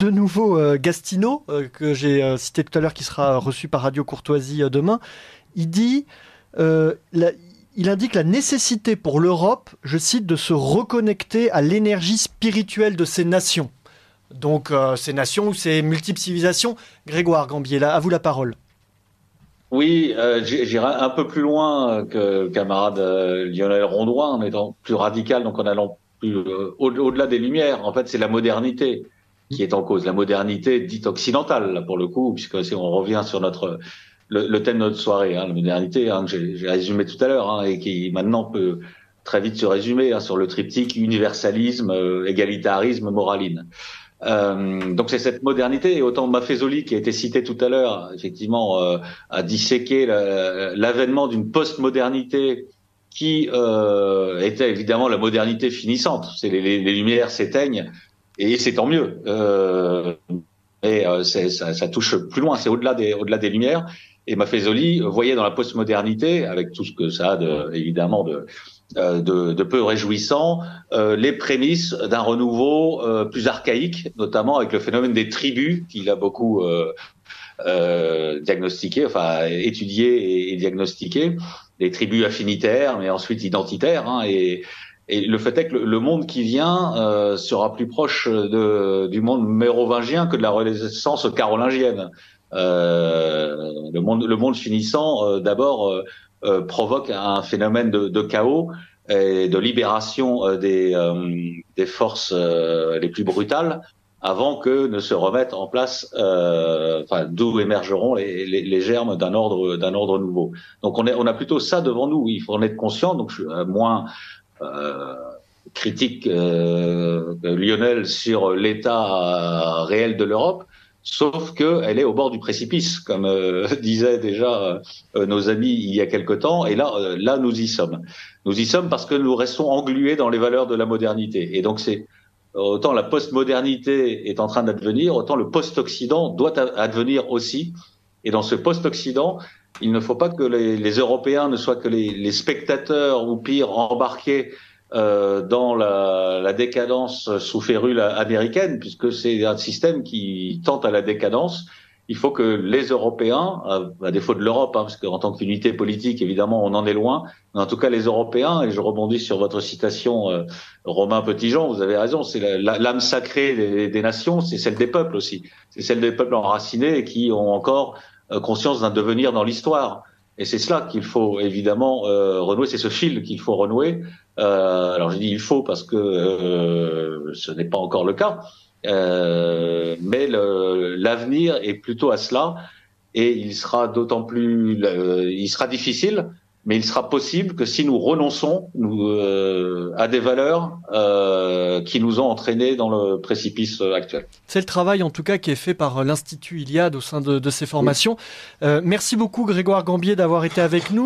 de nouveau Gastineau, que j'ai cité tout à l'heure, qui sera reçu par Radio Courtoisie demain. Il dit, il indique la nécessité pour l'Europe, je cite, de se reconnecter à l'énergie spirituelle de ces nations. Donc ces nations ou ces multiples civilisations. Grégoire Gambier, là, à vous la parole. Oui, j'irai un peu plus loin que le camarade Lionel Rondoin, en étant plus radical, donc en allant plus au-delà des Lumières. En fait, c'est la modernité qui est en cause, la modernité dite occidentale, là, pour le coup, puisque si on revient sur le thème de notre soirée, la modernité, que j'ai résumé tout à l'heure, et qui maintenant peut très vite se résumer sur le triptyque universalisme, égalitarisme, moraline. Donc c'est cette modernité, et autant Maffezoli qui a été cité tout à l'heure, effectivement, a disséqué l'avènement d'une post-modernité qui était évidemment la modernité finissante. C'est les lumières s'éteignent, et c'est tant mieux. Ça touche plus loin, c'est au-delà des lumières. Et Maffezoli voyait dans la post-modernité, avec tout ce que ça a évidemment de peu réjouissant, les prémices d'un renouveau plus archaïque, notamment avec le phénomène des tribus qu'il a beaucoup diagnostiqué, enfin étudié et diagnostiqué, les tribus affinitaires, mais ensuite identitaires, et le fait est que le monde qui vient sera plus proche du monde mérovingien que de la Renaissance carolingienne. Le monde finissant, d'abord, provoque un phénomène de chaos et de libération des forces les plus brutales avant que ne se remettent en place, d'où émergeront les germes d'un ordre nouveau. Donc on a plutôt ça devant nous. Il faut en être conscient. Donc je suis moins critique Lionel sur l'état réel de l'Europe, sauf qu'elle est au bord du précipice, comme disaient déjà nos amis il y a quelque temps, et là nous y sommes. Nous y sommes parce que nous restons englués dans les valeurs de la modernité. Et donc c'est autant la post-modernité est en train d'advenir, autant le post-Occident doit advenir aussi. Et dans ce post-Occident, il ne faut pas que les Européens ne soient que les spectateurs ou pire embarqués dans la décadence sous férule américaine, puisque c'est un système qui tente à la décadence. Il faut que les Européens, à défaut de l'Europe, parce qu'en tant qu'unité politique, évidemment, on en est loin, mais en tout cas les Européens, et je rebondis sur votre citation, Romain Petitjean, vous avez raison, c'est l'âme sacrée des nations, c'est celle des peuples aussi. C'est celle des peuples enracinés et qui ont encore conscience d'un devenir dans l'histoire. Et c'est cela qu'il faut évidemment renouer, c'est ce fil qu'il faut renouer. Alors je dis il faut parce que ce n'est pas encore le cas, mais l'avenir est plutôt à cela, et il sera d'autant plus, il sera difficile, mais il sera possible que si nous renonçons à des valeurs qui nous ont entraînés dans le précipice actuel. C'est le travail en tout cas qui est fait par l'Institut Iliade au sein de ces formations. Merci beaucoup Grégoire Gambier d'avoir été avec nous.